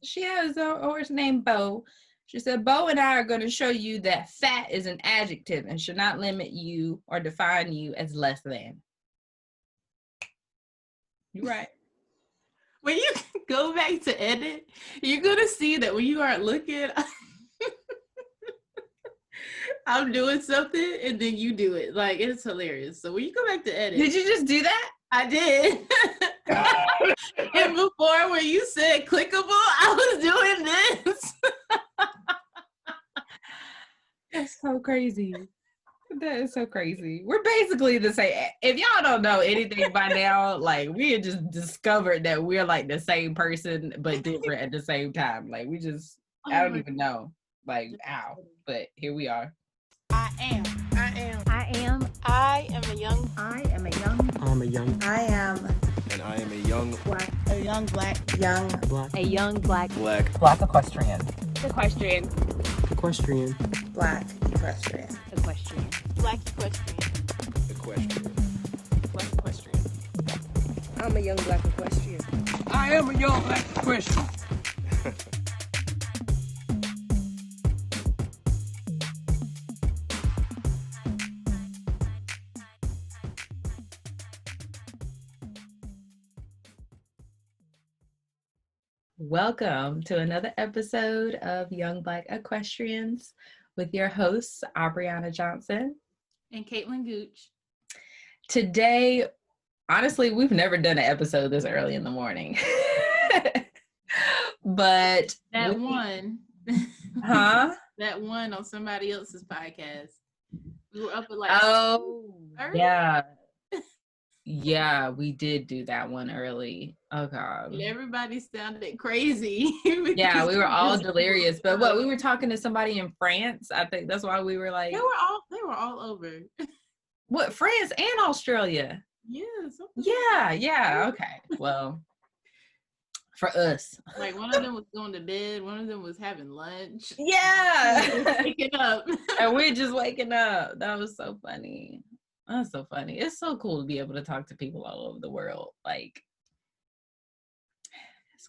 She has a horse named Bo. She said, Bo and I are going to show you that fat is an adjective and should not limit you or define you as less than. You right. When you go back to edit, you're going to see that when you aren't looking, I'm doing something and then you do it. Like, it's hilarious. So when you go back to edit. Did you just do that? I did. And before when you said clickable, I was doing this. That's so crazy. That is so crazy. We're basically the same. If y'all don't know anything by now, like we had just discovered that we're like the same person but different at the same time. Like we just, I don't even know like how, but here we are. I am a young And I am a young black equestrian. I'm a young black equestrian. I am a young black equestrian. Welcome to another episode of Young Black Equestrians with your hosts, Abriana Johnson and Caitlin Gooch. Today, honestly, we've never done an episode this early in the morning. But that one on somebody else's podcast. We were up at like yeah, we did do that one early. Oh god, everybody sounded crazy. Yeah, we were all delirious. But what, we were talking to somebody in France. I think that's why we were like, they were all over. What, France and Australia? Yeah. Okay, well, for us, like one of them was going to bed, one of them was having lunch. Yeah, waking up, and we're just waking up. That was so funny. That's so funny. It's so cool to be able to talk to people all over the world. Like,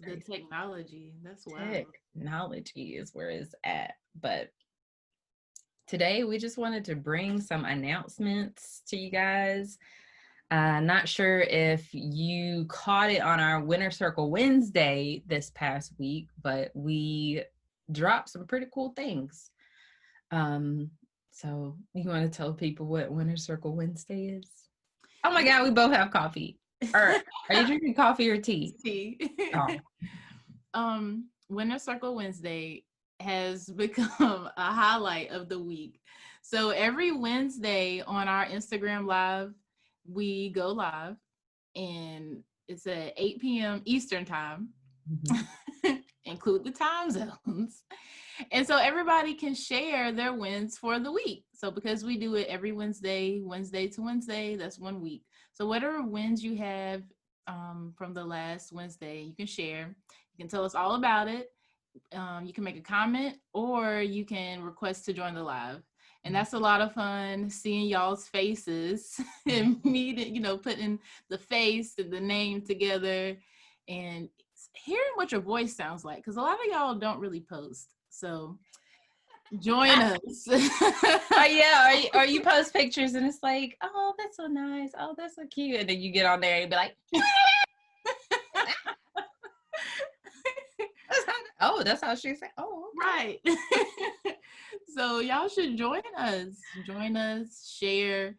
the technology. That's wild. Technology is where it's at. But today we just wanted to bring some announcements to you guys. Not sure if you caught it on our Winter Circle Wednesday this past week, but we dropped some pretty cool things. So you want to tell people what Winter Circle Wednesday is? Oh my God, we both have coffee. Or are you drinking coffee or tea? Tea. Oh. Winter Circle Wednesday has become a highlight of the week. So every Wednesday on our Instagram Live, we go live, and it's at 8 p.m. Eastern time. Mm-hmm. Include the time zones. And so everybody can share their wins for the week. So because we do it every Wednesday to Wednesday, that's 1 week. So whatever wins you have from the last Wednesday, you can share. You can tell us all about it. You can make a comment, or you can request to join the live. And that's a lot of fun, seeing y'all's faces and me, putting the face and the name together and hearing what your voice sounds like. Because a lot of y'all don't really post. So join us. Or you post pictures and it's like, oh, that's so nice. Oh, that's so cute. And then you get on there and be like, that's how she said. Oh, okay. Right. So y'all should join us, share.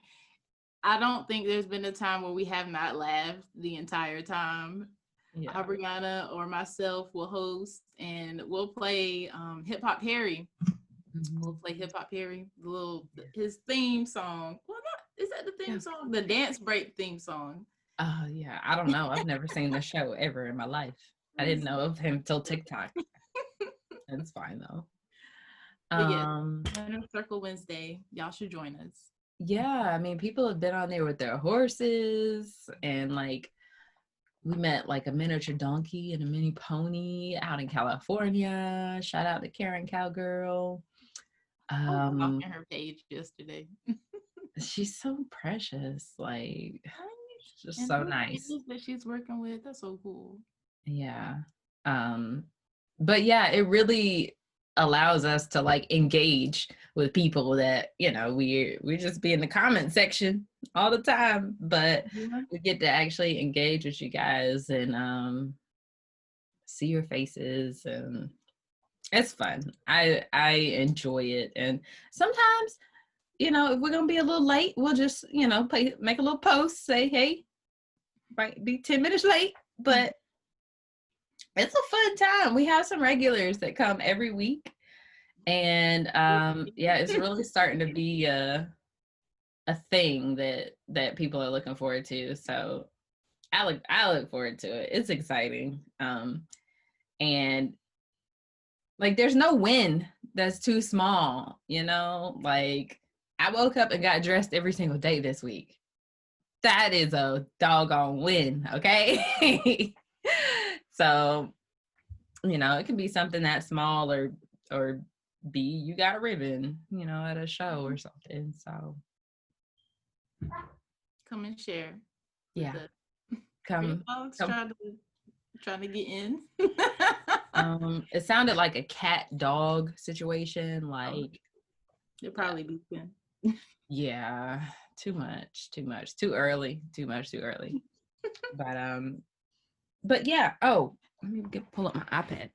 I don't think there's been a time where we have not laughed the entire time. Yeah. Abriana or myself will host, and we'll play Hip Hop Harry. Mm-hmm. We'll play Hip Hop Harry, his theme song. Well, is that the theme song? The dance break theme song. Yeah, I don't know. I've never seen the show ever in my life. I didn't know of him till TikTok. It's fine though. Winter Circle Wednesday, y'all should join us. Yeah, I mean, people have been on there with their horses, and like we met like a miniature donkey and a mini pony out in California. Shout out to Karen Cowgirl. I was watching her page yesterday. She's so precious. Like, she's just so nice. That she's working with, that's so cool. Yeah. but yeah, it really allows us to like engage with people that, you know, we just be in the comment section all the time, but Yeah. we get to actually engage with you guys and see your faces, and it's fun. I enjoy it. And sometimes, you know, if we're gonna be a little late, we'll just, you know, make a little post, say, hey, might be 10 minutes late, but it's a fun time. We have some regulars that come every week. And yeah, it's really starting to be a thing that people are looking forward to. So I look forward to it. It's exciting. And like there's no win that's too small, you know? Like I woke up and got dressed every single day this week. That is a doggone win, okay? So, you know, it can be something that small, or B, you got a ribbon, you know, at a show or something. So Come and share. yeah, The come. dogs trying to get in. It sounded like a cat dog situation. Like They'll probably be thin. yeah, too much, too early, too early. But yeah. Oh, let me pull up my iPad.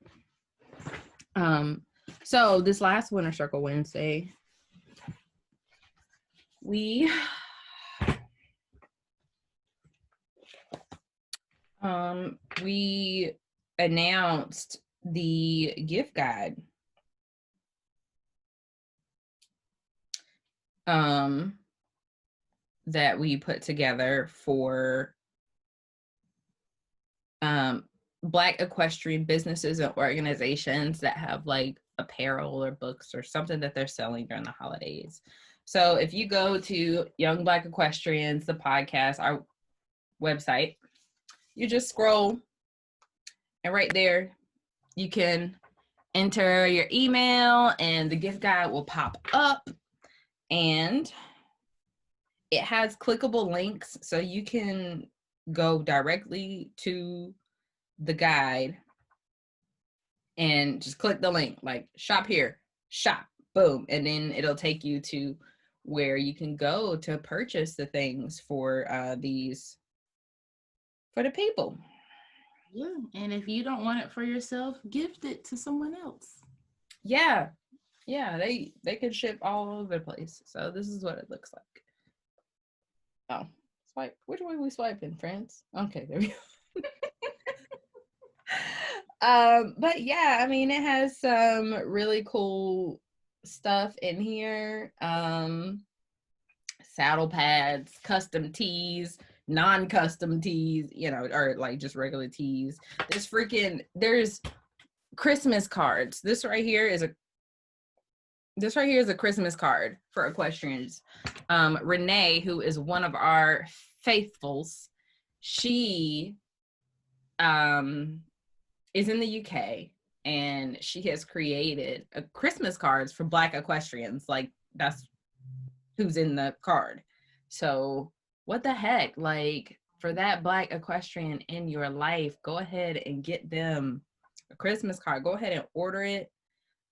So this last Winter Circle Wednesday, we we announced the gift guide. That we put together for Black equestrian businesses and organizations that have like apparel or books or something that they're selling during the holidays. So if you go to Young Black Equestrians, the podcast, our website, you just scroll, and right there you can enter your email and the gift guide will pop up, and it has clickable links so you can go directly to the guide and just click the link, like shop here, shop, boom, and then it'll take you to where you can go to purchase the things for these, for the people. Yeah, and if you don't want it for yourself, gift it to someone else. Yeah, they can ship all over the place. So this is what it looks like. Oh, swipe. Which way we swiping, friends? Okay, there we go. But yeah, I mean, it has some really cool stuff in here. Saddle pads, custom tees, non-custom tees, you know, or like just regular tees. There's Christmas cards. This right here is a Christmas card for equestrians. Renee, who is one of our faithfuls, she is in the UK, and she has created a Christmas cards for Black equestrians. Like that's who's in the card. So what the heck? Like for that Black equestrian in your life, go ahead and get them a Christmas card. Go ahead and order it.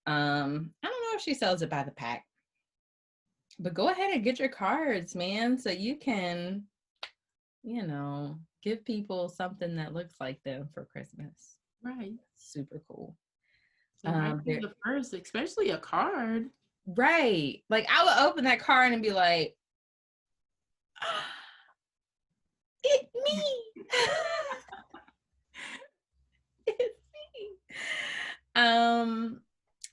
I don't know if she sells it by the pack, but go ahead and get your cards, man, so you can, you know, give people something that looks like them for Christmas. Right. Super cool. It might be the first, especially a card. Right. Like I would open that card and be like, it's me. It's me.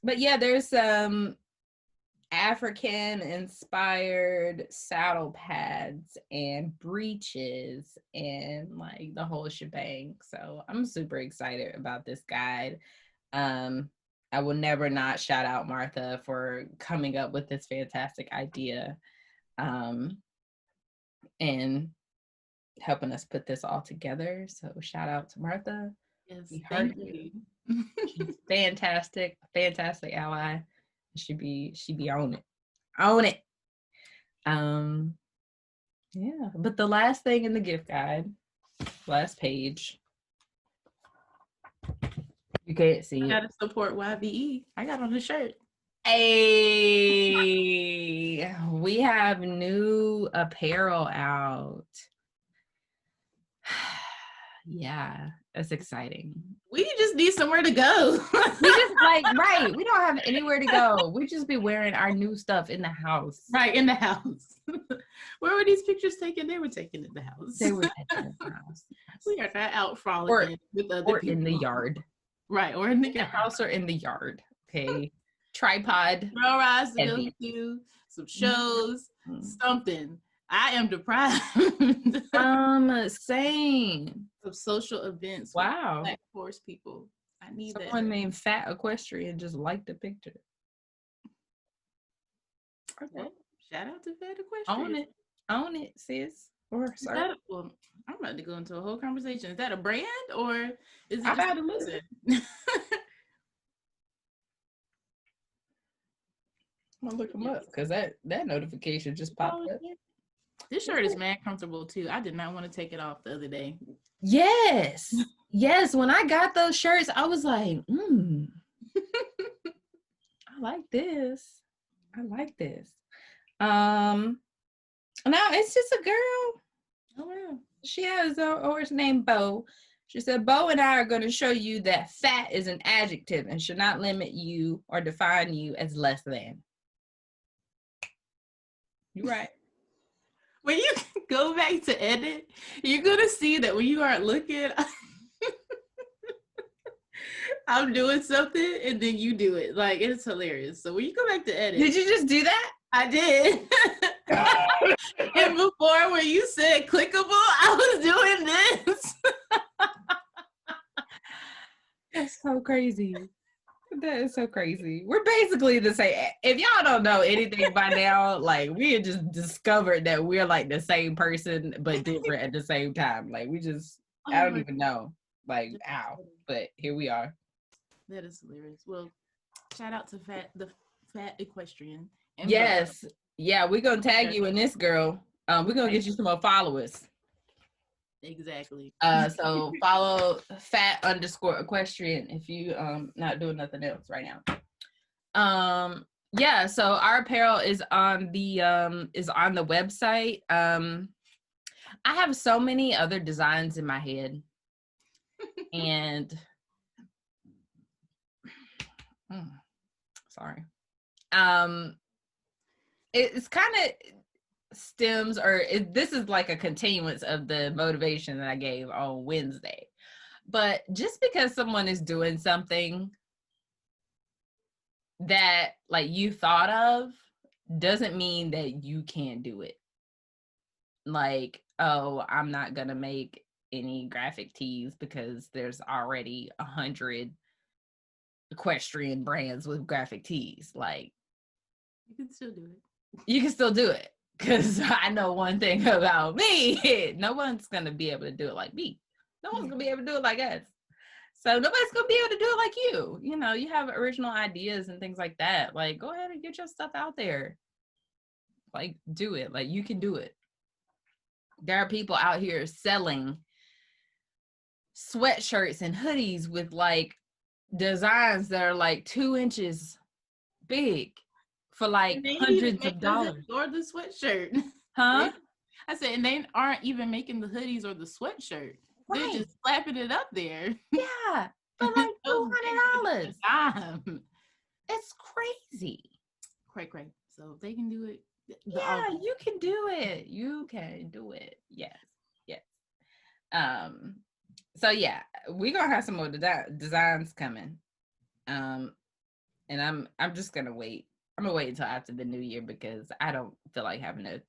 But yeah, there's some African inspired saddle pads and breeches and like the whole shebang. So I'm super excited about this guide. I will never not shout out Martha for coming up with this fantastic idea and helping us put this all together. So shout out to Martha. Yes, We thank heard you. She's fantastic ally. She be on it. Yeah, but the last thing in the gift guide, last page, You can't see I it. gotta support YBE. I got on the shirt. Hey, we have new apparel out. Yeah, that's exciting. We just need somewhere to go. We just right. We don't have anywhere to go. We just be wearing our new stuff in the house. Right, in the house. Where were these pictures taken? They were taken in the house. They were taken in the house. We are not out frolicking with other people. In the yard. Right, or in the The house or in the yard. Okay. Tripod. Girl rides to go Heavy. to, some shows, Mhm. something. I am deprived. Same. Of social events. Wow. With Black horse people. I need Someone that. named Fat Equestrian just liked the picture. Okay. Shout out to Fat Equestrian. Own it, sis. Or sir. Well, I'm about to go into a whole conversation. Is that a brand or is it I'm just about to listen. I'm gonna look them up because that notification just popped up. This shirt is mad comfortable too. I did not want to take it off the other day. Yes. Yes. When I got those shirts, I was like, I like this. I like this. Now it's just a girl. Oh wow. She has a horse named Bo. She said, Bo and I are going to show you that fat is an adjective and should not limit you or define you as less than. You're right. When you go back to edit, you're gonna see that when you aren't looking, I'm doing something and then you do it. Like, it's hilarious. So when you go back to edit, Did you just do that? I did. And before when you said clickable, I was doing this. That's so crazy. That is so crazy. We're basically the same. If y'all don't know anything by now, like we had just discovered that we're like the same person but different at the same time. Like we just, I don't even know. Like, ow. But here we are. That is hilarious. Well, shout out to the Fat Equestrian. And yes. Yeah, we're gonna tag you in this, girl. We're gonna get you some more followers. Exactly. So follow fat_equestrian if you not doing nothing else right now. Yeah, so our apparel is on the website. I have so many other designs in my head. And sorry. It's kind of stems this is like a continuance of the motivation that I gave on Wednesday. But just because someone is doing something that like you thought of doesn't mean that you can't do it. Like, oh, I'm not gonna make any graphic tees because there's already 100 equestrian brands with graphic tees. Like, you can still do it. You can still do it. Because I know one thing about me, no one's going to be able to do it like me. No one's going to be able to do it like us. So nobody's going to be able to do it like you. You know, you have original ideas and things like that. Like, go ahead and get your stuff out there. Like, do it. Like, you can do it. There are people out here selling sweatshirts and hoodies with, like, designs that are, like, 2 inches big. For like hundreds of dollars. Or the sweatshirt. Huh? I said, and they aren't even making the hoodies or the sweatshirt. Right. They're just slapping it up there. Yeah. For like $200. It's crazy. Cray. So they can do it. Yeah, you can do it. You can do it. Yes. So yeah, we're gonna have some more designs coming. And I'm just gonna wait. I'm gonna wait until after the new year because I don't feel like having to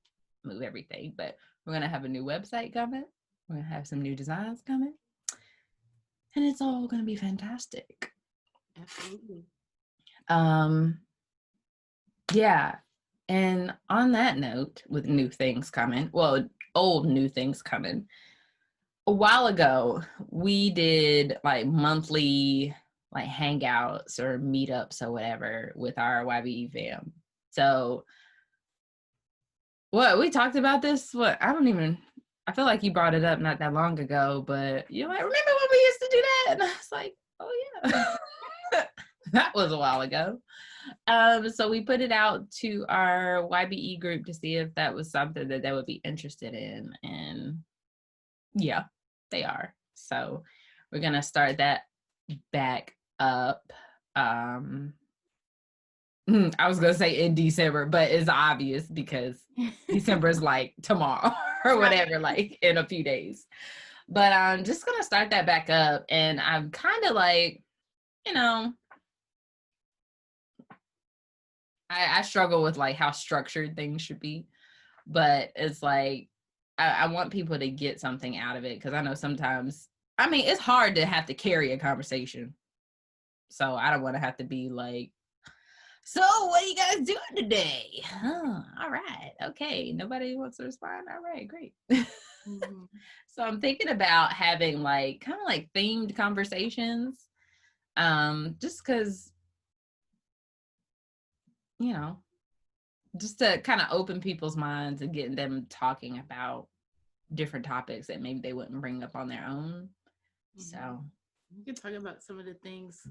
move everything. But we're gonna have a new website coming. We're gonna have some new designs coming, and it's all gonna be fantastic. Absolutely. Yeah. And on that note, with new things coming, well, old new things coming. A while ago, we did like monthly like hangouts or meetups or whatever with our YBE fam. So what we talked about this, I feel like you brought it up not that long ago, but you're like, remember when we used to do that? And I was like, Oh yeah. That was a while ago. So we put it out to our YBE group to see if that was something that they would be interested in. And yeah, they are. So we're gonna start that back up. I was gonna say in December, but it's obvious because December is like tomorrow or whatever, like in a few days. But I'm just gonna start that back up, and I'm kind of like, I struggle with like how structured things should be, but it's like I want people to get something out of it, because I know sometimes, I mean, it's hard to have to carry a conversation, so I don't want to have to be like, so what are you guys doing today? All right, okay, nobody wants to respond. All right, great. Mm-hmm. So I'm thinking about having like kind of like themed conversations, just because, just to kind of open people's minds and getting them talking about different topics that maybe they wouldn't bring up on their own. Mm-hmm. So we could talk about some of the things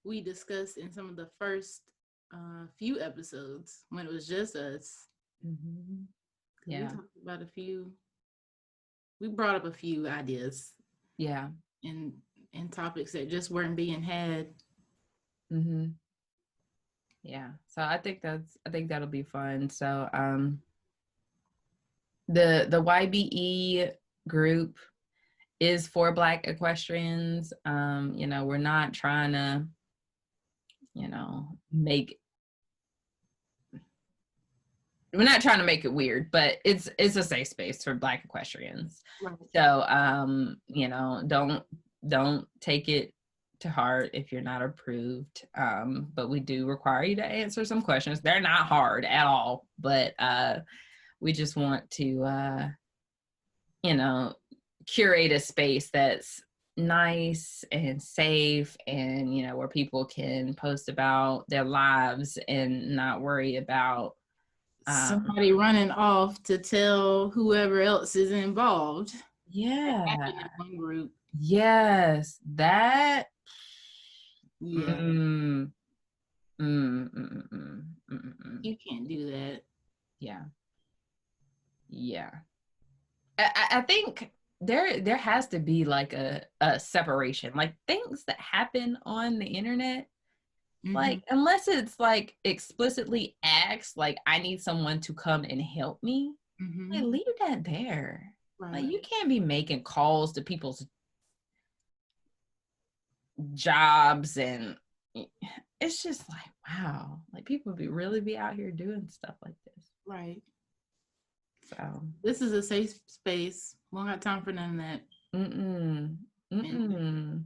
we discussed in some of the first few episodes when it was just us. mm-hmm. We talked about we brought up a few ideas. Yeah. And topics that just weren't being had. Mm-hmm. Yeah. So I think that'll be fun. So the YBE group is for Black equestrians. We're not trying to, we're not trying to make it weird, but it's a safe space for Black equestrians. Right. So don't take it to heart if you're not approved. But we do require you to answer some questions. They're not hard at all, but we just want to curate a space that's nice and safe, and where people can post about their lives and not worry about somebody running off to tell whoever else is involved. Yeah. In one group. Yes, that. Yeah. You can't do that. Yeah. Yeah. I think there has to be like a separation, like things that happen on the internet. Mm-hmm. Like, unless it's like explicitly asked, like, I need someone to come and help me, mm-hmm. like, leave that there. Right. Like, you can't be making calls to people's jobs, and it's just like, wow, like people really be out here doing stuff like this. Right. So this is a safe space. We don't have time for none of that.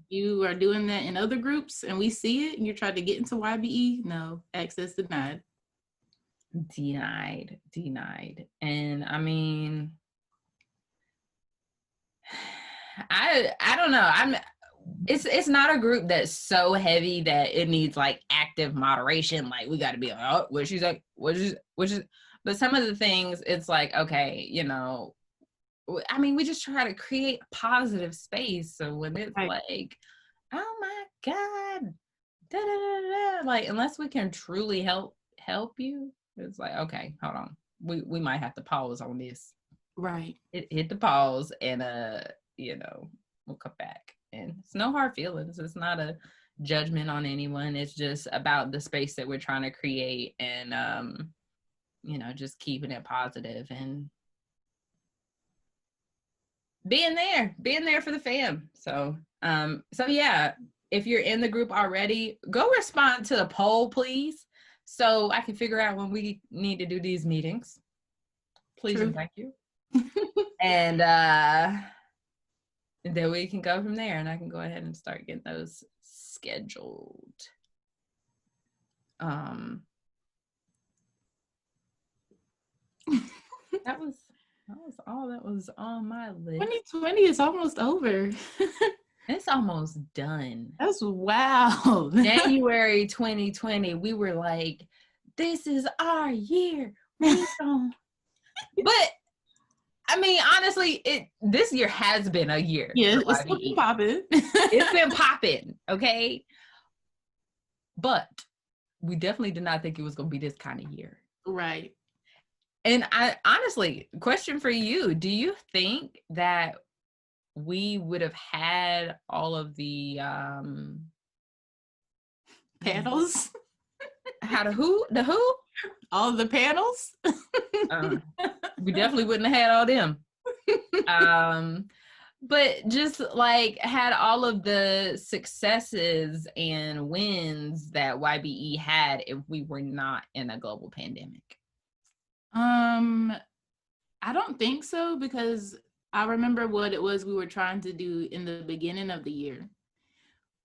You are doing that in other groups and we see it and you're trying to get into YBE, no, access denied. Denied. And I mean, I don't know. It's not a group that's so heavy that it needs like active moderation. Like, we got to be like, oh, what she's like, which is, but some of the things, it's like, okay, I mean, we just try to create a positive space. So when it's right. Like, oh my God, da, da, da, da, like, unless we can truly help you, it's like, okay, hold on. We might have to pause on this. Right. Hit the pause and, we'll come back. And it's no hard feelings. It's not a judgment on anyone. It's just about the space that we're trying to create, and, just keeping it positive and being there for the fam. So yeah, if you're in the group already, go respond to the poll, please, so I can figure out when we need to do these meetings. Please. True. And thank you. And then we can go from there, and I can go ahead and start getting those scheduled. That was all that was on my list. 2020 is almost over. It's almost done. That's wow. January 2020, we were like, this is our year. But I mean, honestly, this year has been a year. Yeah, for it's still YBE. popping. It's been popping, okay? But we definitely did not think it was going to be this kind of year. Right. And I honestly, question for you, do you think that we would have had all of the Panels? how to who? The who? All the panels? We definitely wouldn't have had all them. But just like had all of the successes and wins that YBE had if we were not in a global pandemic. I don't think so, because I remember what it was we were trying to do in the beginning of the year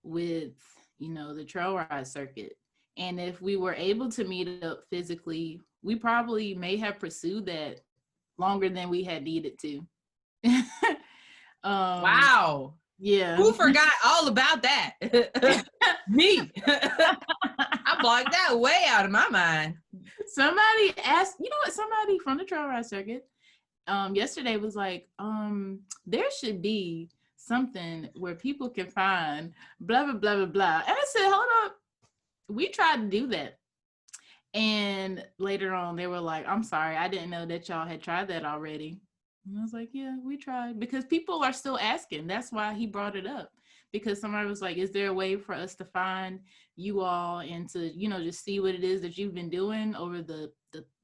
with, the trail ride circuit. And if we were able to meet up physically, we probably may have pursued that longer than we had needed to. Wow. Yeah. Who forgot all about that? Me. I blocked that way out of my mind. Somebody asked, somebody from the trail ride circuit yesterday was like, there should be something where people can find blah, blah, blah, blah, blah. And I said, hold up. We tried to do that. And later on, they were like, I'm sorry, I didn't know that y'all had tried that already. And I was like, yeah, we tried, because people are still asking. That's why he brought it up, because somebody was like, is there a way for us to find you all and to, just see what it is that you've been doing over the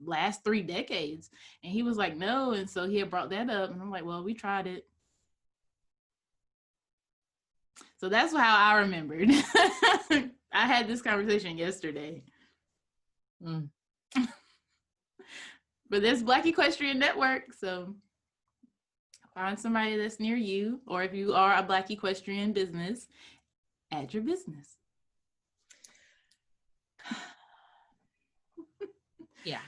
last 3 decades? And he was like, no. And so he had brought that up, and I'm like, well, we tried it. So that's how I remembered. I had this conversation yesterday. But there's Black Equestrian Network, so find somebody that's near you, or if you are a Black equestrian business, add your business. Yeah.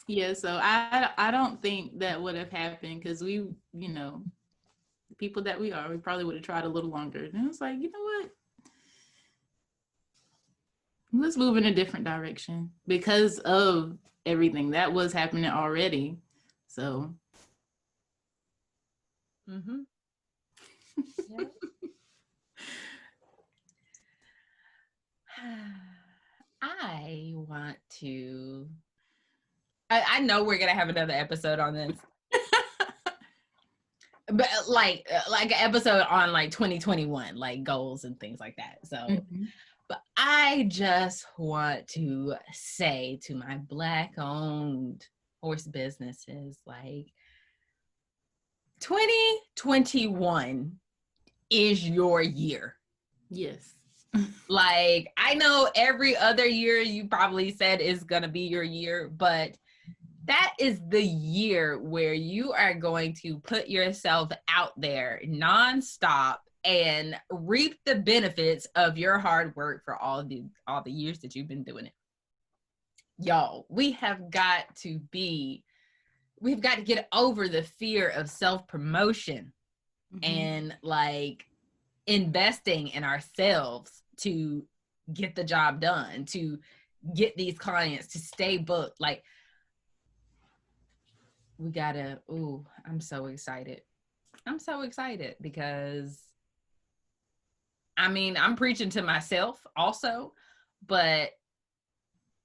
Yeah, so I don't think that would have happened, because we, the people that we are, we probably would have tried a little longer. And I was like, you know what? Let's move in a different direction because of everything that was happening already. So. Mm-hmm. Yeah. I want to. I know we're gonna have another episode on this, but like an episode on like 2021, like goals and things like that. So, but I just want to say to my Black-owned horse businesses, like 2021 is your year. Yes. Like, I know every other year you probably said is going to be your year, but that is the year where you are going to put yourself out there nonstop and reap the benefits of your hard work for all the years that you've been doing it. Y'all, we've got to get over the fear of self-promotion and like investing in ourselves to get the job done, to get these clients, to stay booked. Like, we gotta, I'm so excited. I'm so excited because, I mean, I'm preaching to myself also, but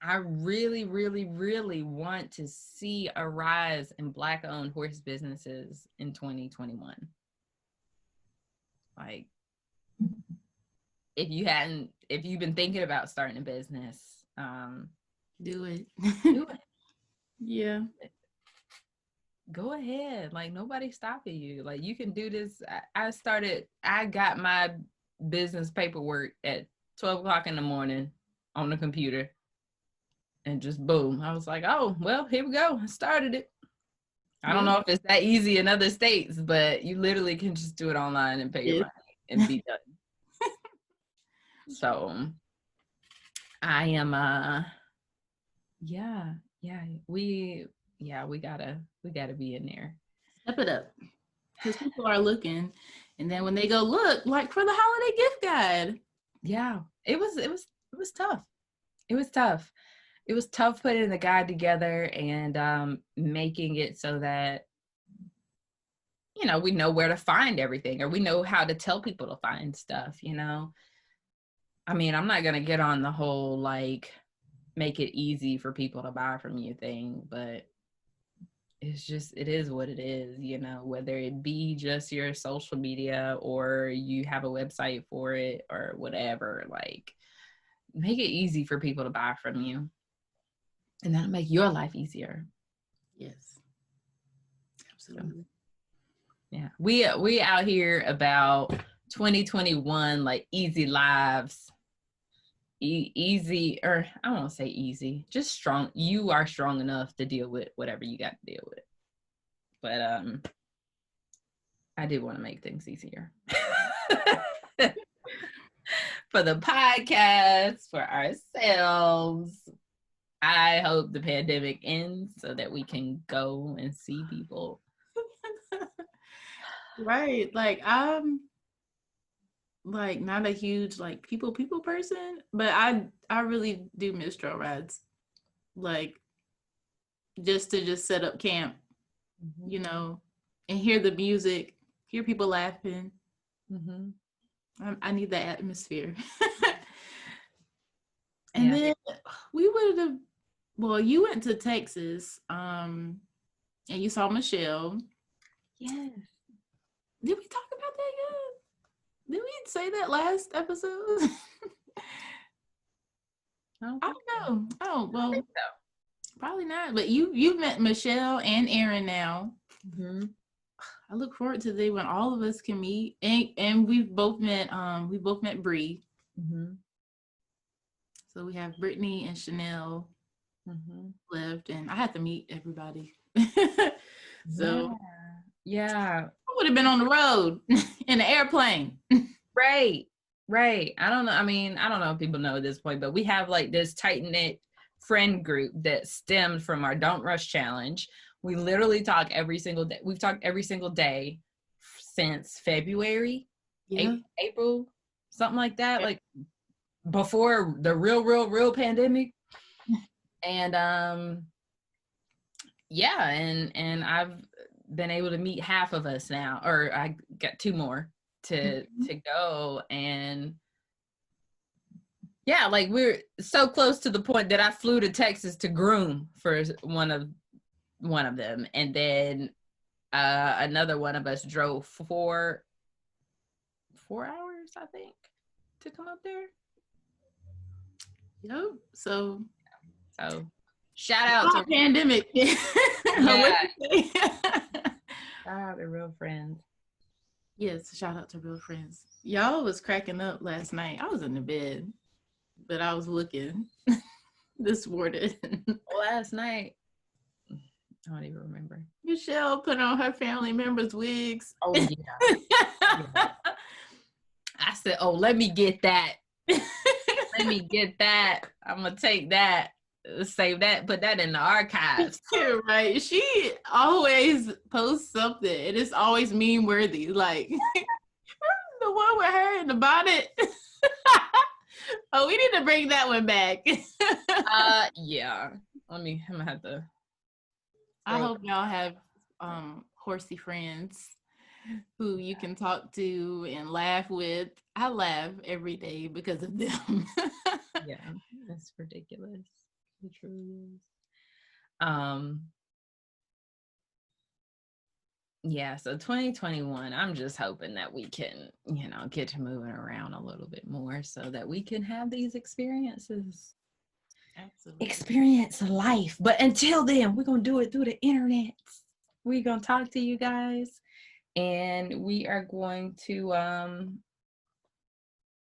I really, really, really want to see a rise in Black-owned horse businesses in 2021. Like, if you've been thinking about starting a business, do it. Do it. Yeah. Go ahead. Like, nobody's stopping you. Like, you can do this. I got my business paperwork at 12 o'clock in the morning on the computer, and just boom. I was like, oh, well, here we go. I started it. I don't know if it's that easy in other states, but you literally can just do it online and pay your money and be done. So I am, we gotta be in there. Step it up. Because people are looking. And then when they go look, like for the holiday gift guide. Yeah, it was tough. It was tough. it was tough putting the guide together and making it so that, you know, we know where to find everything, or we know how to tell people to find stuff, you know. I mean, I'm not going to get on the whole, like, make it easy for people to buy from you thing, but it's just, it is what it is, you know, whether it be just your social media or you have a website for it or whatever, like, make it easy for people to buy from you, and that'll make your life easier. Yes, absolutely. Yeah, we out here about 2021, like easy lives, easy, or I don't want to say easy, just strong. You are strong enough to deal with whatever you got to deal with. But I do want to make things easier for the podcast, for ourselves. I hope the pandemic ends so that we can go and see people. Right. Like, I'm like not a huge like people person, but I really do miss trail rides. Like, just to just set up camp, you know, and hear the music, hear people laughing. I need that atmosphere. And then we would have, well, you went to Texas, and you saw Michelle. Yes. Did we talk about that yet? Did we say that last episode? I don't know. Oh, well, so. Probably not. But you've met Michelle and Aaron now. I look forward to the day when all of us can meet, and we've both met Bree. So we have Brittany and Chanel left, and I had to meet everybody. So yeah, I would have been on the road in the airplane. Right. I don't know. I mean, I don't know if people know at this point, but we have like this tight-knit friend group that stemmed from our Don't Rush Challenge. We literally talk every single day. We've talked every single day since February, April, something like that. Like before the real pandemic. And and I've been able to meet half of us now, or I got 2 more to go. And yeah, like we're so close to the point that I flew to Texas to groom for one of them, and then another one of us drove 4 hours, I think, to come up there. Yep. So shout out to pandemic. Yeah. Shout out to real friends. Yes, shout out to real friends. Y'all was cracking up last night. I was in the bed, but I was looking this morning. Last night, I don't even remember. Michelle put on her family members' wigs. Oh yeah. Yeah. I said, "Oh, let me get that. Let me get that. I'm gonna take that, save that, put that in the archives." You're right. She always posts something, and it's always meme worthy. Like the one with her in the bonnet. Oh, we need to bring that one back. Yeah. I'm gonna have to. I hope y'all have horsey friends who you can talk to and laugh with. I laugh every day because of them. Yeah, that's ridiculous. It truly is. Yeah, so 2021, I'm just hoping that we can, get to moving around a little bit more so that we can have these experiences. Absolutely. Experience life. But until then, we're going to do it through the internet. We're going to talk to you guys, and we are going to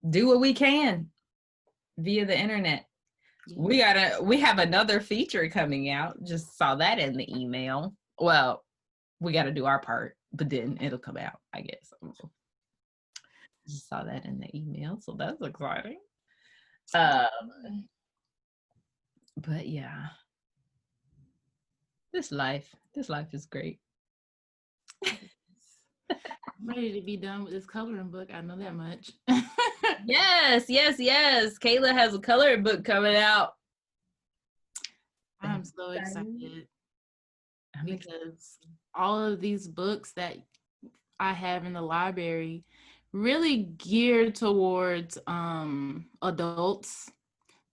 do what we can via the internet. Yeah. We have another feature coming out. Just saw that in the email. Well, we got to do our part, but then it'll come out, I guess. Just saw that in the email, so that's exciting. But yeah, this life is great. I'm ready to be done with this coloring book. I know that much. Yes. Kayla has a coloring book coming out. I'm so excited I'm excited. because all of these books that I have in the library really geared towards adults.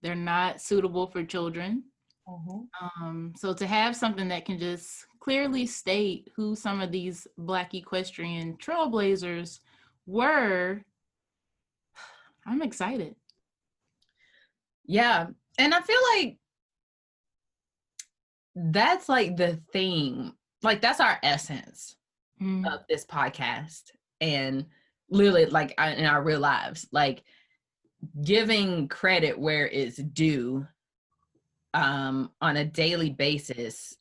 They're not suitable for children. So to have something that can just clearly state who some of these Black equestrian trailblazers were, I'm excited. Yeah. And I feel like that's like the theme, like that's our essence of this podcast. And literally, like in our real lives, like giving credit where it's due on a daily basis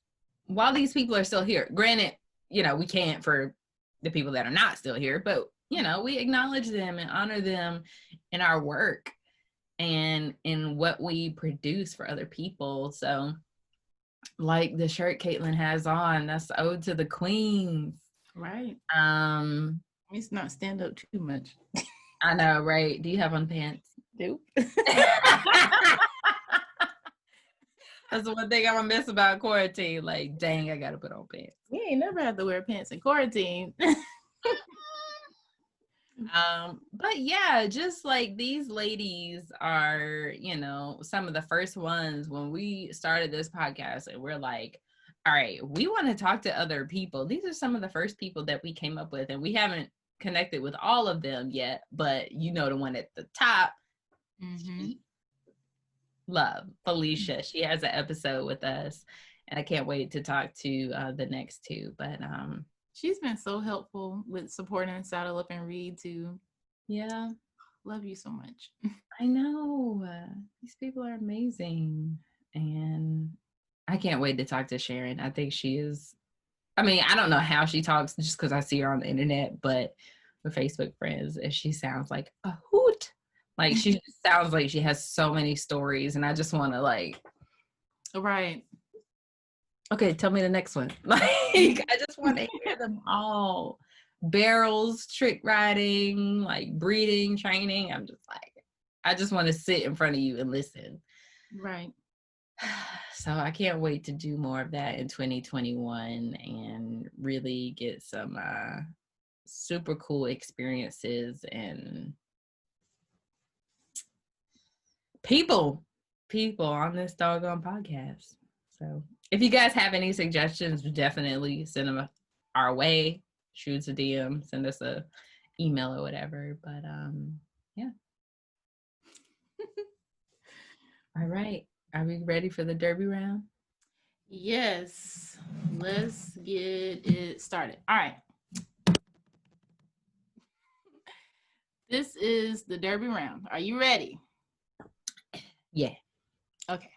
while these people are still here. Granted, we can't for the people that are not still here, but we acknowledge them and honor them in our work and in what we produce for other people. So like the shirt Caitlin has on, that's ode to the queens. Right. It's not stand up too much. I know, right? Do you have on pants? Nope. That's the one thing I'm gonna miss about quarantine. Like, dang, I gotta put on pants. We ain't never had to wear pants in quarantine. But yeah, just like these ladies are, some of the first ones when we started this podcast, and we're like, all right, we want to talk to other people. These are some of the first people that we came up with, and we haven't connected with all of them yet, but the one at the top, love Felicia. She has an episode with us, and I can't wait to talk to the next two. But she's been so helpful with supporting Saddle Up and Read too. Yeah, love you so much. I know, these people are amazing, and I can't wait to talk to Sharon. I think she is, I don't know how she talks just because I see her on the internet, but we're Facebook friends, and she sounds like a hoot. Like, she just sounds like she has so many stories, and I just want to right. Okay, tell me the next one. Like, I just want to hear them all. Barrels, trick riding, like breeding, training. I'm just like, I just want to sit in front of you and listen. Right. So I can't wait to do more of that in 2021 and really get some super cool experiences and people on this doggone podcast. So if you guys have any suggestions, definitely send them our way. Shoot us a DM, send us a email or whatever. But yeah. All right. Are we ready for the Derby round? Yes. Let's get it started. All right. This is the Derby round. Are you ready? Yeah. Okay.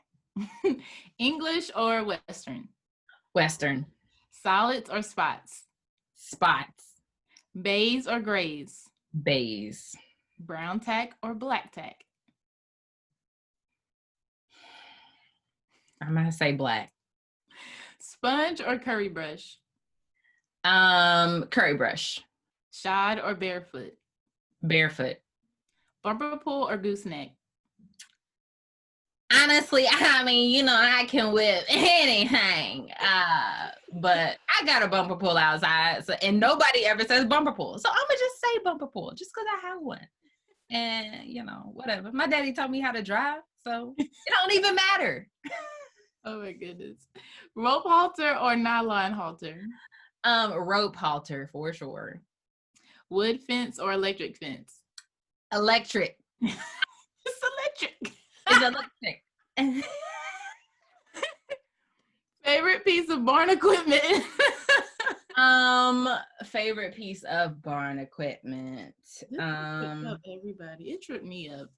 English or Western? Western. Solids or spots? Spots. Bays or grays? Bays. Brown tack or black tack? I'm gonna say black. Sponge or curry brush? Curry brush. Shod or barefoot? Barefoot. Bumper pull or gooseneck? Honestly, I can whip anything. But I got a bumper pull outside, so, and nobody ever says bumper pull. So I'm gonna just say bumper pull just because I have one. And whatever. My daddy taught me how to drive, so it don't even matter. Oh my goodness. Rope halter or nylon halter? Rope halter for sure. Wood fence or electric fence? Electric. It's electric. It's electric. Favorite piece of barn equipment? Favorite piece of barn equipment. Everybody. It tripped me up.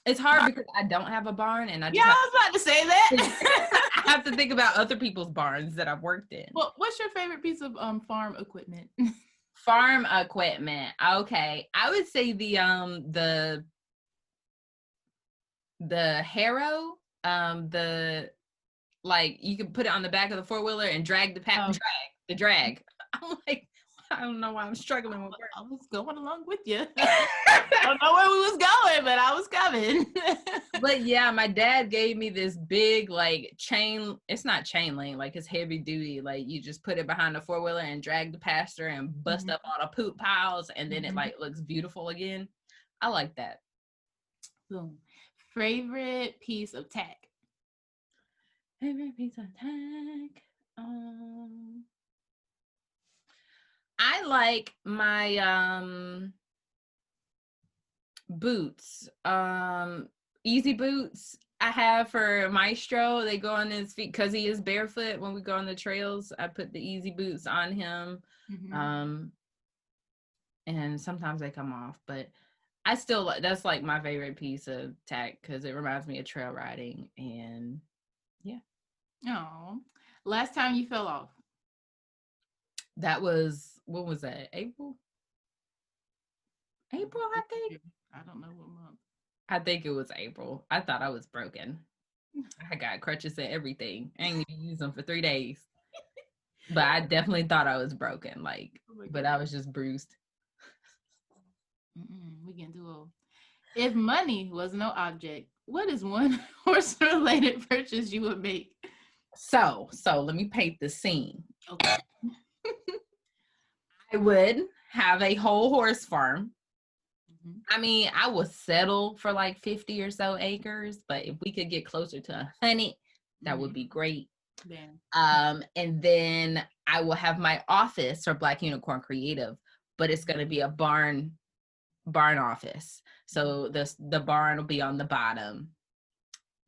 It's hard because I don't have a barn, and I was about to say that. I have to think about other people's barns that I've worked in. Well, what's your favorite piece of farm equipment? Farm equipment. Okay, I would say the harrow. You can put it on the back of the 4-wheeler and drag the drag. I'm like, I don't know why I'm struggling with work. I was going along with you. I don't know where we was going, but I was coming. But yeah, my dad gave me this big like chain. It's not chain link, like it's heavy duty. Like you just put it behind the 4-wheeler and drag the pasture and bust up all the poop piles, and then it like looks beautiful again. I like that. Boom. Favorite piece of tech. Favorite piece of tech. I like my boots. Easy boots I have for Maestro. They go on his feet because he is barefoot. When we go on the trails, I put the easy boots on him. And sometimes they come off, but I still like, that's like my favorite piece of tech because it reminds me of trail riding. And yeah. Oh, last time you fell off? That was, what was that? April, I think. I don't know what month. I think it was April. I thought I was broken. I got crutches and everything. I ain't even used them for 3 days. But I definitely thought I was broken. Like, but I was just bruised. We can do all. If money was no object, what is one horse-related purchase you would make? So let me paint the scene. Okay. I would have a whole horse farm. I mean, I would settle for like 50 or so acres, but if we could get closer to 100, that would be great. And then I will have my office for Black Unicorn Creative, but it's going to be a barn office. So the barn will be on the bottom,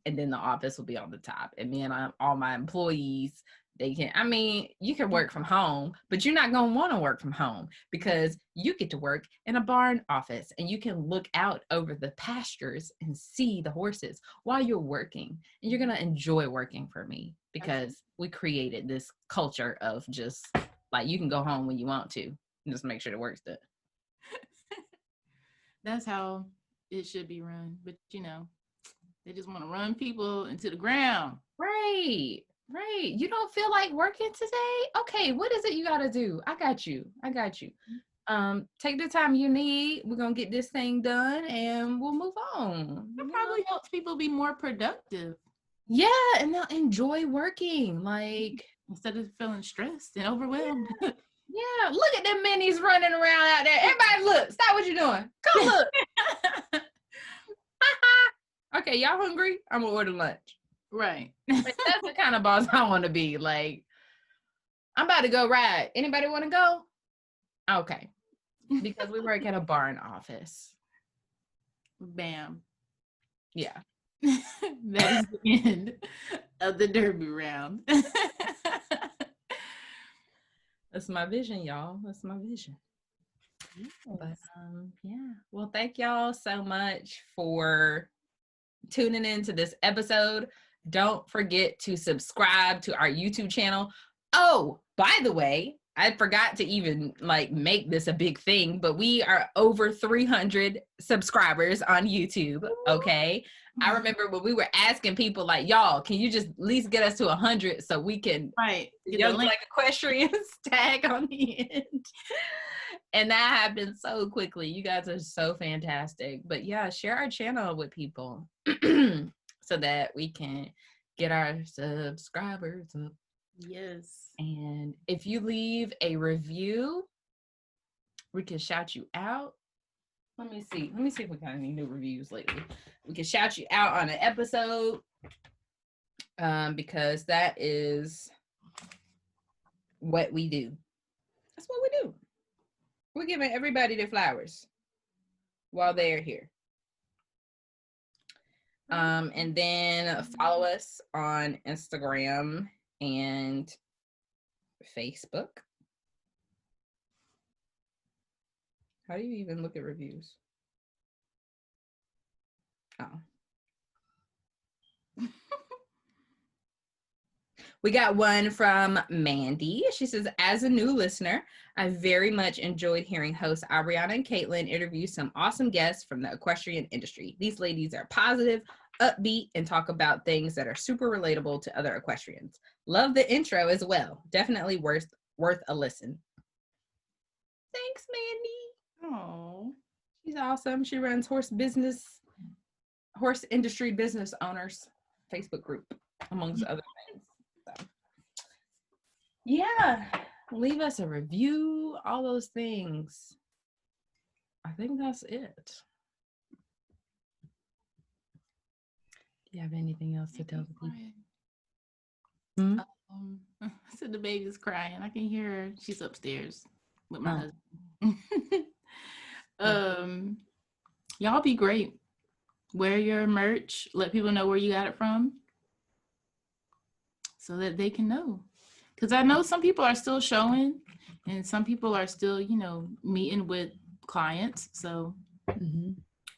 and then the office will be on the top. And me and all my employees, they can, I mean, you can work from home, but you're not going to want to work from home because you get to work in a barn office and you can look out over the pastures and see the horses while you're working. And you're going to enjoy working for me because we created this culture of just like, you can go home when you want to and just make sure the work's done. That's how it should be run. But you know, they just want to run people into the ground. Right. You don't feel like working today? Okay, what is it you got to do? I got you. Take the time you need. We're going to get this thing done and we'll move on. It probably helps people be more productive. Yeah, and they'll enjoy working. Like, instead of feeling stressed and overwhelmed. Yeah, look at them minis running around out there. Everybody look. Stop what you're doing. Come look. Okay, y'all hungry? I'm going to order lunch. Right. Like, that's the kind of boss I want to be. Like, I'm about to go ride. Anybody want to go? Okay. Because we work at a barn office. Bam. Yeah. That is the end of the derby round. That's my vision, y'all. That's my vision. Yes. But yeah. Well, thank y'all so much for tuning into this episode. Don't forget to subscribe to our YouTube channel. Oh, by the way, I forgot to even like make this a big thing, but we are over 300 subscribers on YouTube. Okay. I remember when we were asking people like, y'all, can you just at least get us to 100 so we can Young Black Equestrians tag on the end. And that happened so quickly. You guys are so fantastic. But yeah, share our channel with people so that we can get our subscribers up. Yes. And if you leave a review, we can shout you out. Let me see if we got any new reviews lately. We can shout you out on an episode because that is what we do. That's what we do. We're giving everybody their flowers while they're here. And then follow us on Instagram and Facebook. How do you even look at reviews? Oh. We got one from Mandee. She says, as a new listener, I very much enjoyed hearing hosts Abriana and Caitlin interview some awesome guests from the equestrian industry. These ladies are positive, upbeat, and talk about things that are super relatable to other equestrians. Love the intro as well. Definitely worth a listen. Thanks, Mandee. Oh, She's awesome. She runs horse industry business owners Facebook group, amongst other things. So, yeah, leave us a review, all those things. I think that's it. Do you have anything else to tell the people? I said the baby's crying. I can hear her. She's upstairs with my husband. Y'all be great. Wear your merch. Let people know where you got it from, so that they can know. Because I know some people are still showing, and some people are still, meeting with clients. So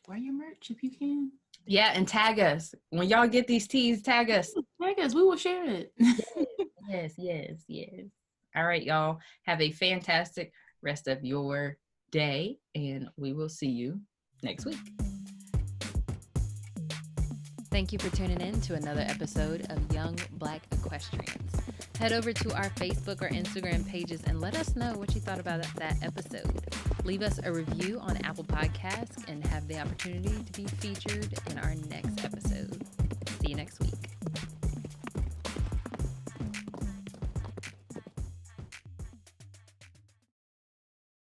wear your merch if you can. Yeah, and tag us. When y'all get these teas, tag us. Tag us. We will share it. Yes. All right, y'all. Have a fantastic rest of your day, and we will see you next week. Thank you for tuning in to another episode of Young Black Equestrians. Head over to our Facebook or Instagram pages and let us know what you thought about that episode. Leave us a review on Apple Podcasts and have the opportunity to be featured in our next episode.